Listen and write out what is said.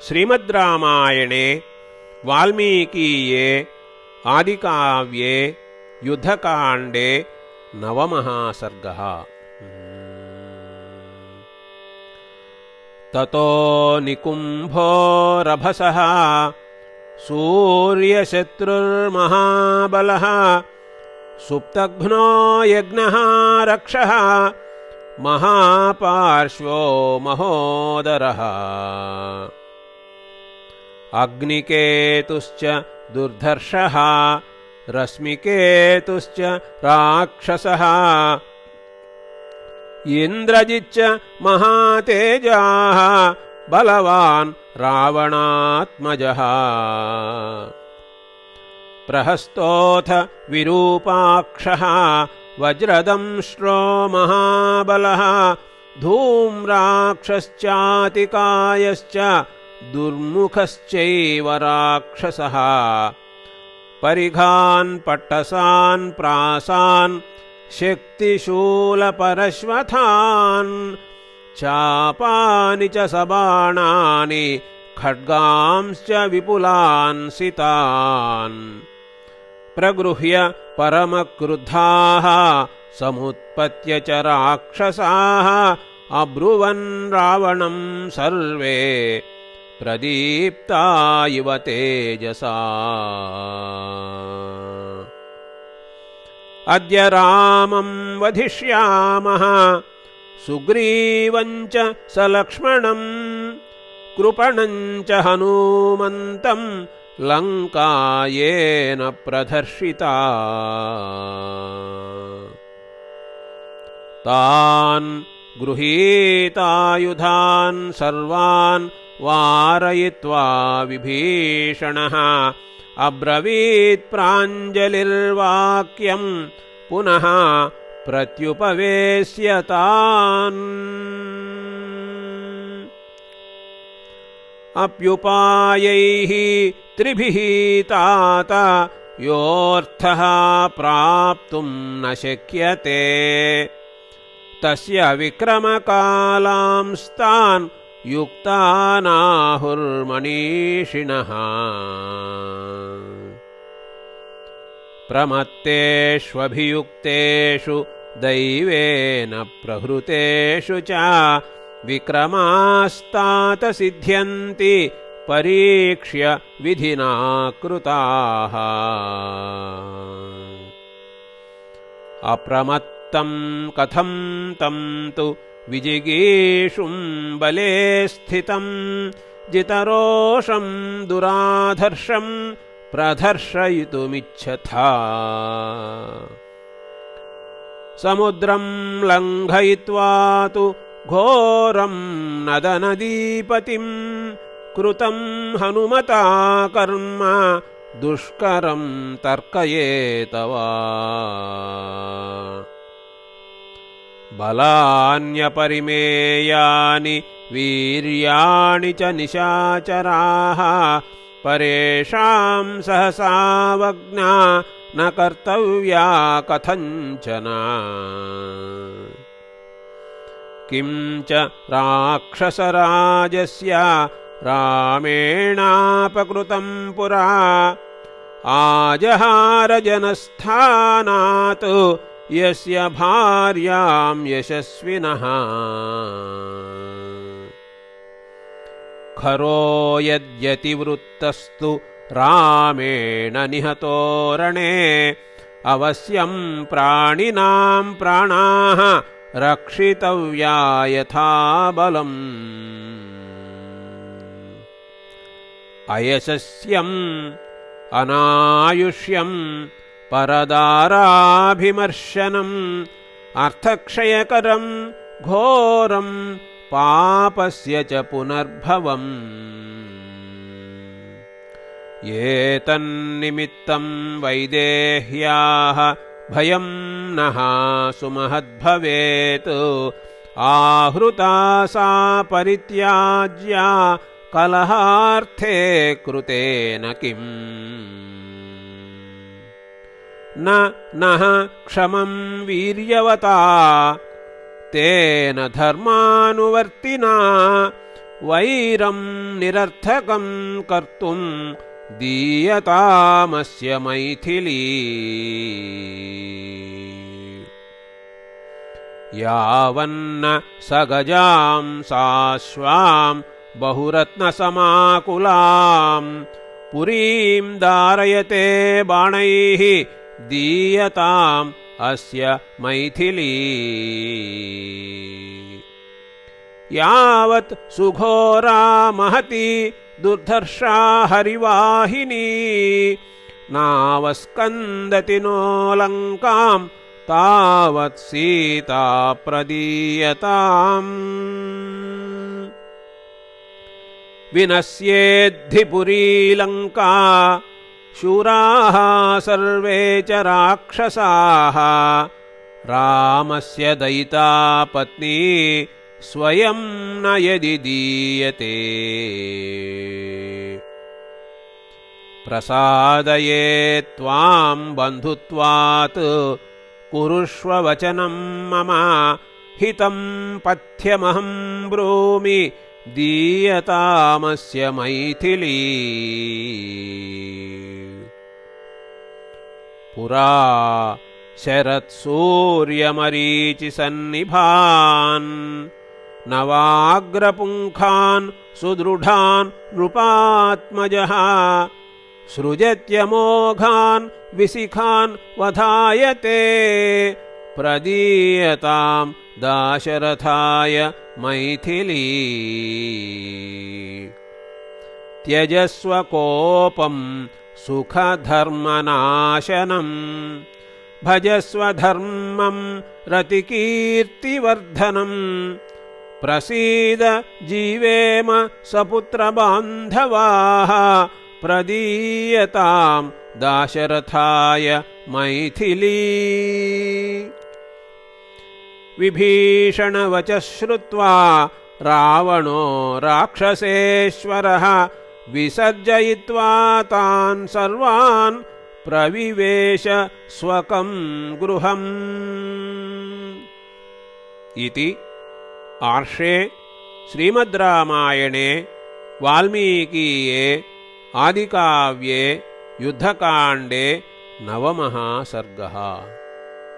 श्रीमद्रामायणे वाल्मीकीये आदिकाव्ये युद्धकाण्डे नवमः सर्गः। ततो निकुम्भो रभसः सूर्यशत्रुर्महाबलः सुप्तघ्नो यज्ञः रक्षः महापार्श्वो महोदरः अग्निकेतुश्च दुर्धर्षः रश्मिकेतुश्च राक्षसः इन्द्रजिच्च महातेजाः बलवान् रावणात्मजः प्रहस्तोऽथ विरूपाक्षः वज्रदंष्ट्रो महाबलः धूम्राक्षश्चातिकायश्च दुर्मुखश्चैव राक्षसः परिघान् पट्टसान् प्रासान् शक्तिशूलपरश्वथान् चापानि च सबाणानि खड्गांश्च विपुलान् सितान् प्रगृह्य परमक्रुद्धाः समुत्पत्य च राक्षसाः अब्रुवन् रावणं सर्वे प्रदीप्ता इव तेजसा अद्य रामं वधिष्यामः सुग्रीवं च सलक्ष्मणं कृपणं च हनूमन्तं लङ्कायेन प्रदर्शिता तान् गृहीतायुधान् सर्वान् वारयित्वा विभीषणः अब्रवीत् प्राञ्जलिर्वाक्यं पुनः प्रत्युपवेश्य तान् अप्युपायैः त्रिभिः तात योऽर्थः प्राप्तुं न शक्यते तस्य विक्रमकालांस्तान् युक्तानाहुर्मनीषिणः प्रमत्तेष्वभियुक्तेषु दैवेन प्रहृतेषु च विक्रमास्तात सिद्ध्यन्ति परीक्ष्य विधिना कृताः अप्रमत्तं कथं तं तु विजिगीषुं बले स्थितं जितरोषं दुराधर्षं प्रदर्शयितुमिच्छथा समुद्रं लङ्घयित्वा तु घोरं नदनदीपतिं कृतं हनुमता कर्म दुष्करं तर्कयेतवा बलान्यपरिमेयानि वीर्याणि च निशाचराः परेषां सहसावज्ञा न कर्तव्या कथञ्चन किं च राक्षसराजस्य रामेणापकृतं पुरा आजहारजनस्थानात् यस्य भार्यां यशस्विनः खरो यद्यतिवृत्तस्तु रामेण निहतो रणे अवश्यं प्राणिनां प्राणाः रक्षितव्या यथा बलम् अयशस्यम् अनायुष्यं परदाराभिमर्शनम् अर्थक्षयकरं घोरं पापस्य च पुनर्भवम् एतन्निमित्तं वैदेह्याः भयं नः सुमहद्भवेत् आहृता सा परित्याज्या कलहार्थे कृतेन किम् न नः क्षमं वीर्यवता तेन धर्मानुवर्तिना वैरं निरर्थकं कर्तुं दीयतामस्य मैथिली। यावन्न सगजां साश्वां बहुरत्नसमाकुलां पुरीं धारयते बाणैः दीयताम् अस्य मैथिली। यावत् सुघोरा महती दुर्धर्षा हरिवाहिनी नावस्कन्दति नो लङ्कां तावत् सीता प्रदीयताम्। विनश्येद्धि पुरी लङ्का शूराः सर्वे च राक्षसाः रामस्य दयिता पत्नी स्वयं न यदि दीयते। प्रसादये त्वां बन्धुत्वात् कुरुष्व वचनं मम हितं पथ्यमहं ब्रूमि दीयतामस्य मैथिली। पुरा शरत्सूर्यमरीचिसन्निभान् नवाग्रपुङ्खान् सुदृढान् नृपात्मजः सृजत्यमोघान् विशिखान् वधायते प्रदीयतां दाशरथाय मैथिली। त्यजस्व कोपं सुखधर्मनाशनम् भजस्व धर्मं रतिकीर्तिवर्धनम् प्रसीद जीवेम सपुत्रबान्धवाः प्रदीयतां दाशरथाय मैथिली। विभीषणवचः श्रुत्वा रावणो राक्षसेश्वरः विसर्जयित्वा तान् सर्वान् प्रविवेश स्वकं गृहम्। इति आर्षे श्रीमद् रामायणे वाल्मीकीये आदिकाव्ये युद्धकाण्डे 9मः सर्गः।